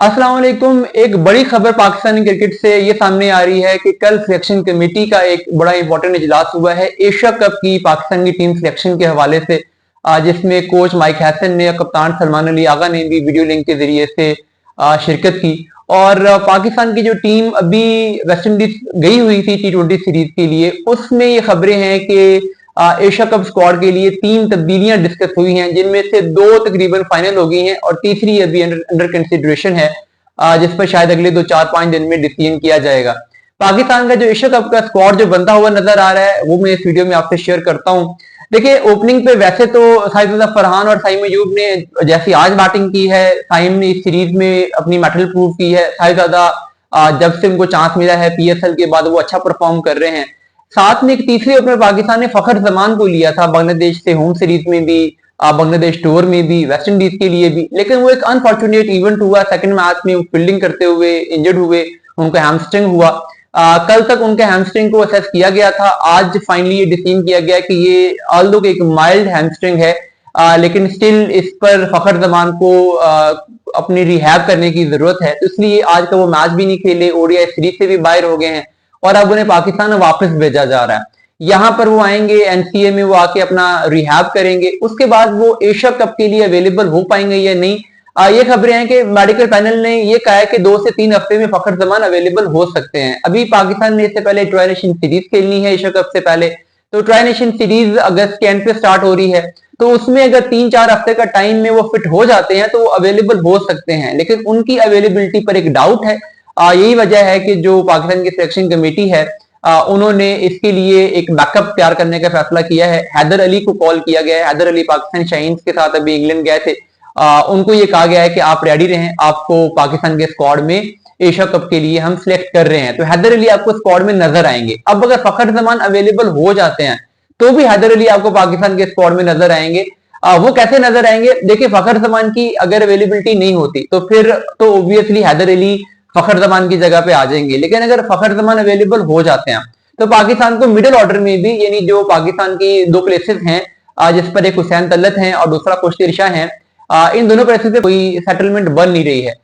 अस्सलाम वालेकुम। एक बड़ी खबर पाकिस्तानी क्रिकेट से ये सामने आ रही है कि कल सिलेक्शन कमेटी का एक बड़ा इंपॉर्टेंट इजलास हुआ है एशिया कप की पाकिस्तान की टीम सिलेक्शन के हवाले से, जिसमें कोच माइक हैसन ने और कप्तान सलमान अली आगा ने भी वीडियो लिंक के जरिए से शिरकत की। और पाकिस्तान की जो टीम अभी वेस्ट इंडीज गई हुई थी T20 सीरीज के लिए, उसमें ये खबरें हैं कि एशिया कप स्क्वाड के लिए 3 तब्दीलियां डिस्कस हुई हैं, जिनमें से 2 तकरीबन फाइनल हो गई हैं और तीसरी अभी अंडर कंसिडरेशन है, जिस पर शायद अगले 2-4-5 दिन में डिसीजन किया जाएगा। पाकिस्तान का जो एशिया कप का स्क्वाड जो बनता हुआ नजर आ रहा है वो मैं इस वीडियो में आपसे शेयर करता हूं। देखिए, ओपनिंग पे वैसे तो साइदुल्लाह फरहान और साइम अयूब ने जैसी आज बैटिंग की है, साइम ने इस सीरीज में अपनी मेटल प्रूव की है। साइदादा जब से उनको चांस मिला है PSL के बाद वो अच्छा परफॉर्म कर रहे हैं। साथ में एक तीसरे ओपनर पाकिस्तान ने फखर जमान को लिया था बांग्लादेश से होम सीरीज में भी, बांग्लादेश टूर में भी, वेस्ट इंडीज के लिए भी, लेकिन वो एक अनफॉर्चुनेट इवेंट हुआ। सेकंड मैच में फील्डिंग करते हुए इंजर्ड हुए, उनको हैमस्ट्रिंग हुआ। कल तक उनके हैमस्ट्रिंग को असेस किया गया था। आज फाइनली ये डिसीजन किया गया कि ये ऑल्दो एक माइल्ड हैमस्ट्रिंग है, लेकिन स्टिल इस पर फखर जमान को अपनी रिहैब करने की जरूरत है, तो इसलिए आज का वो मैच भी नहीं खेले, ODI सीरीज से भी बाहर हो गए हैं और अब उन्हें पाकिस्तान वापस भेजा जा रहा है। यहां पर वो आएंगे, NCA में वो आके अपना रिहैब करेंगे, उसके बाद वो एशिया कप के लिए अवेलेबल हो पाएंगे या नहीं। ये खबरें हैं कि मेडिकल पैनल ने ये कहा है कि 2 से 3 हफ्ते में फखर जमान अवेलेबल हो सकते हैं। अभी पाकिस्तान ने इससे पहले ट्राई नेशन सीरीज खेलनी है एशिया कप से पहले, तो ट्राई नेशन सीरीज अगस्त के एंड पे स्टार्ट हो रही है, तो उसमें अगर 3-4 हफ्ते का टाइम में वो फिट हो जाते हैं तो वो अवेलेबल हो सकते हैं, लेकिन उनकी अवेलेबिलिटी पर एक डाउट है। यही वजह है कि जो पाकिस्तान की सिलेक्शन कमेटी है, उन्होंने इसके लिए एक बैकअप तैयार करने का फैसला किया है। हैदर अली को कॉल किया गया है। हैदर अली पाकिस्तान शाहीन्स के साथ अभी इंग्लैंड गए थे। उनको ये कहा गया है कि आप रेडी रहें, आपको पाकिस्तान के स्क्वाड में एशिया कप के लिए हम सिलेक्ट कर रहे हैं। तो हैदर अली आपको स्क्वाड में नजर आएंगे। अब अगर फखर जमान अवेलेबल हो जाते हैं तो भी हैदर अली आपको पाकिस्तान के स्क्वाड में नजर आएंगे। वो कैसे नजर आएंगे? देखिए, फखर जमान की अगर अवेलेबिलिटी नहीं होती तो फिर तो ऑब्वियसली हैदर अली फखर जमान की जगह पे आ जाएंगे, लेकिन अगर फखर जमान अवेलेबल हो जाते हैं तो पाकिस्तान को मिडिल ऑर्डर में भी, यानी जो पाकिस्तान की 2 प्लेसेस हैं, जिस पर एक हुसैन तलत हैं और दूसरा खुश तिरशा हैं, इन दोनों प्लेसेस पे कोई सेटलमेंट बन नहीं रही है।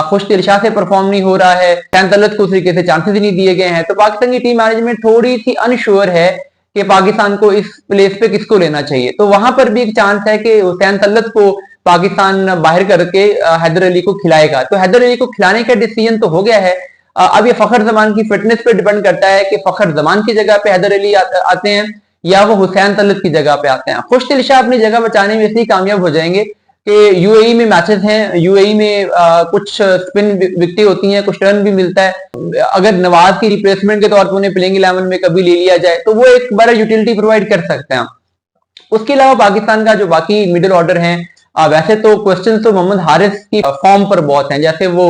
खुश तिरशा से परफॉर्म नहीं हो रहा है, हुसैन तलत को उस तरीके से चांसेस नहीं दिए गए हैं, तो पाकिस्तान की टीम मैनेजमेंट थोड़ी सी अनश्योर है कि पाकिस्तान को इस प्लेस पे किसको लेना चाहिए। तो वहां पर भी एक चांस है कि हुसैन तलत को पाकिस्तान बाहर करके हैदर अली को खिलाएगा। तो हैदर अली को खिलाने का डिसीजन तो हो गया है। अब ये फखर जमान की फिटनेस पे डिपेंड करता है कि फखर जमान की जगह पे हैदर अली आते हैं या वो हुसैन तलत की जगह पे आते हैं। खुश तिरशा अपनी जगह बचाने में इसलिए कामयाब हो जाएंगे कि UAE में मैचेस हैं, UAE में कुछ स्पिन विकेटें होती हैं, कुछ टर्न भी मिलता है। अगर नवाज की रिप्लेसमेंट के तौर पर उन्हें प्लेइंग 11 में कभी ले लिया जाए तो वो एक बड़ा यूटिलिटी प्रोवाइड कर सकते हैं। उसके अलावा पाकिस्तान का जो बाकी मिडिल ऑर्डर है, वैसे तो क्वेश्चन तो मोहम्मद हारिस की फॉर्म पर बहुत हैं, जैसे वो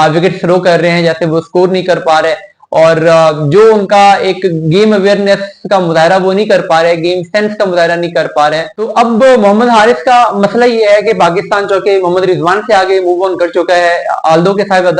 विकेट थ्रो कर रहे हैं, जैसे वो स्कोर नहीं कर पा रहे, और जो उनका एक गेम अवेयरनेस का मुजाहरा वो नहीं कर पा रहे, गेम सेंस का मुजाहरा नहीं कर पा रहे। तो अब मोहम्मद हारिस का मसला ये है कि पाकिस्तान चौके मोहम्मद रिजवान से आगे मूव ऑन कर चुका है, आल्दो के साथ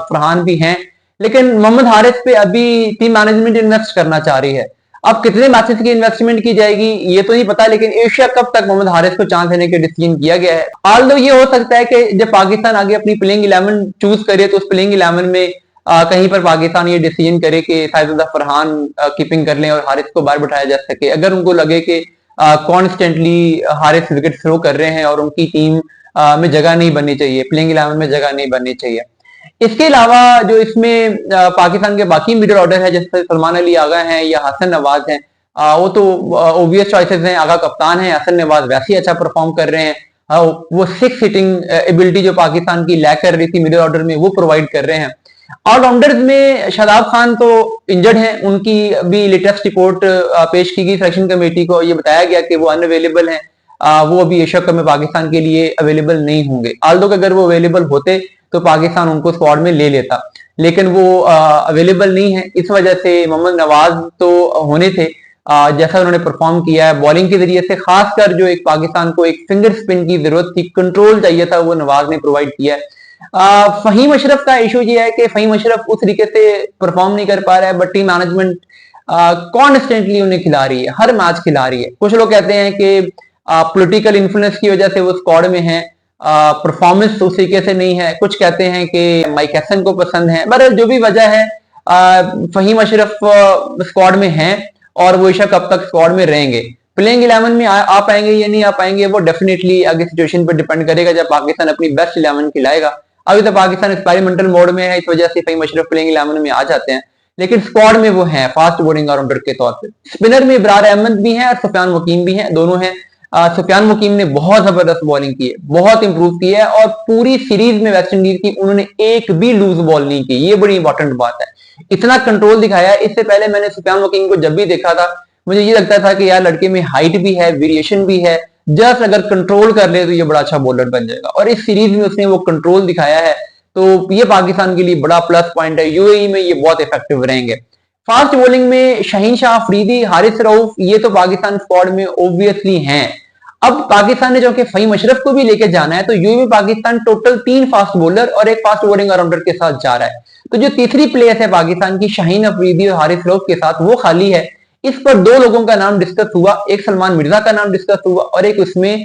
फरहान भी हैं, लेकिन मोहम्मद हारिस पे अभी टीम मैनेजमेंट इन्वेस्ट करना चाह रही है। अब कितने मैचेस की इन्वेस्टमेंट की जाएगी ये तो नहीं पता, लेकिन एशिया कप तक मोहम्मद हारिस को चांस देने का डिसीजन किया गया है। ऑल्दो ये हो सकता है कि जब पाकिस्तान आगे अपनी प्लेइंग 11 चूज करे तो उस प्लेइंग 11 में कहीं पर पाकिस्तान ये डिसीजन करे कि साइदुल्लाह फरहान कीपिंग कर लें और हारिस को बाहर बैठाया जा सके। अगर उनको लगे कि कॉन्स्टेंटली हारिस विकेट थ्रो कर रहे हैं और उनकी टीम में जगह नहीं बननी चाहिए, प्लेइंग 11 में जगह नहीं बननी चाहिए। इसके अलावा जो इसमें पाकिस्तान के बाकी मिडिल ऑर्डर है, जैसे सलमान अली आगा हैं या हसन नवाज हैं, वो तो ओबियस चॉइसेस हैं। आगा कप्तान है, हसन नवाज वैसे ही अच्छा परफॉर्म कर रहे हैं। वो 6 हिटिंग एबिलिटी जो पाकिस्तान की लैक कर रही थी मिडिल ऑर्डर में, वो प्रोवाइड कर रहे हैं। ऑलराउंडर्स में शादाब खान तो इंजर्ड हैं, उनकी अभी लेटेस्ट रिपोर्ट पेश की गई सिलेक्शन कमेटी को, ये बताया गया कि वो अनअवेलेबल हैं, वो अभी एशिया कप में पाकिस्तान के लिए अवेलेबल नहीं होंगे। आल्दो अगर वो अवेलेबल होते तो पाकिस्तान उनको स्क्वाड में ले लेता, लेकिन वो अवेलेबल नहीं है। इस वजह से मोहम्मद नवाज तो होने थे, जैसा उन्होंने परफॉर्म किया है बॉलिंग के जरिए से, खासकर जो एक पाकिस्तान को एक फिंगर स्पिन की जरूरत थी, कंट्रोल चाहिए था, वो नवाज ने प्रोवाइड किया है। फहीम अशरफ का इशू ये है कि फहीम अशरफ उस तरीके से परफॉर्म नहीं कर पा रहा है, बट टीम मैनेजमेंट कॉन्स्टेंटली उन्हें खिला रही है, हर मैच खिला रही है। कुछ लोग कहते हैं कि पॉलिटिकल इन्फ्लुएंस की वजह से वो स्क्वाड में है, परफॉर्मेंस उस तरीके से नहीं है। कुछ कहते हैं कि माइक हैसन को पसंद है, पर जो भी वजह है फहीम अशरफ स्क्वाड में हैं और वो एशिया कप तक स्क्वाड में रहेंगे। प्लेइंग 11 में आ पाएंगे या नहीं आ पाएंगे वो डेफिनेटली आगे सिचुएशन पर डिपेंड करेगा जब पाकिस्तान अपनी बेस्ट 11 खिलाएगा। अभी तो पाकिस्तान एक्सपेरिमेंटल मोड में है, इस वजह से फहीम अशरफ प्लेइंग 11 में आ जाते हैं, लेकिन स्क्वाड में वो हैं फास्ट बॉलिंग ऑलराउंडर के तौर पे। स्पिनर में इब्रार अहमद भी हैं और सुफियान वकीम भी हैं, दोनों हैं। सुफियान वकीम ने बहुत जबरदस्त बॉलिंग की है, बहुत इंप्रूव की है और पूरी सीरीज में वेस्ट इंडीज की उन्होंने एक भी लूज बॉल नहीं की, ये बड़ी इंपॉर्टेंट बात है। इतना कंट्रोल दिखाया है। इससे पहले मैंने सुफियान वकीम को जब भी देखा था मुझे ये लगता था कि यार लड़के में हाइट भी है, वेरिएशन भी है, जस्ट अगर कंट्रोल कर ले तो ये बड़ा अच्छा बॉलर बन जाएगा और इस सीरीज में उसने वो कंट्रोल दिखाया है, तो ये पाकिस्तान के लिए बड़ा प्लस पॉइंट है। यूएई में ये बहुत इफेक्टिव रहेंगे। फास्ट बॉलिंग में शाहीन शाह अफरीदी, हारिस रऊफ, ये तो पाकिस्तान स्क्वाड में ओब्वियसली हैं। अब पाकिस्तान ने जो कि फहीम अशरफ को भी लेके जाना है, तो यूएई में पाकिस्तान टोटल 3 फास्ट बॉलर और एक फास्ट बॉलिंग ऑलराउंडर के साथ जा रहा है। तो जो तीसरी प्लेस है पाकिस्तान की शाहीन अफरीदी और हारिस रऊफ के साथ, वो खाली है। इस पर 2 लोगों का नाम डिस्कस हुआ, एक सलमान मिर्जा का नाम डिस्कस हुआ और एक उसमें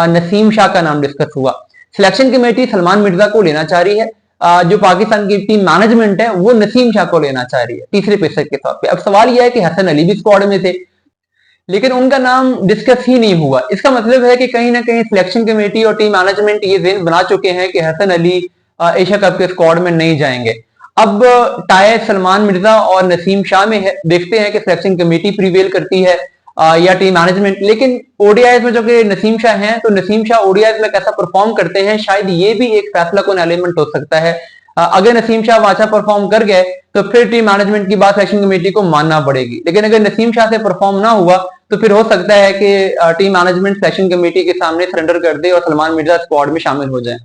नसीम शाह का नाम डिस्कस हुआ। सिलेक्शन कमेटी सलमान मिर्जा को लेना चाह रही है, जो पाकिस्तान की टीम मैनेजमेंट है वो नसीम शाह को लेना चाह रही है तीसरे पेसर के तौर पे। अब सवाल यह है कि हसन अली भी स्क्वाड में थे, लेकिन उनका नाम डिस्कस ही नहीं हुआ। इसका मतलब है कि कहीं ना कहीं सिलेक्शन कमेटी और टीम मैनेजमेंट ये ज़हन बना चुके हैं कि हसन अली एशिया कप के स्क्वाड में नहीं जाएंगे। अब टाई सलमान मिर्जा और नसीम शाह में है, देखते हैं कि सिलेक्शन कमेटी प्रिवेल करती है या टीम मैनेजमेंट। लेकिन ओडीआईज में जो कि नसीम शाह हैं, तो नसीम शाह ओडीआईज में कैसा परफॉर्म करते हैं, शायद ये भी एक फैसला कौन एलिमेंट हो सकता है। अगर नसीम शाह अच्छा परफॉर्म कर गए तो फिर टीम मैनेजमेंट की बात सिलेक्शन कमेटी को मानना पड़ेगी, लेकिन अगर नसीम शाह से परफॉर्म ना हुआ तो फिर हो सकता है कि टीम मैनेजमेंट सिलेक्शन कमेटी के सामने सरेंडर कर दे और सलमान मिर्जा स्क्वाड में शामिल हो जाए।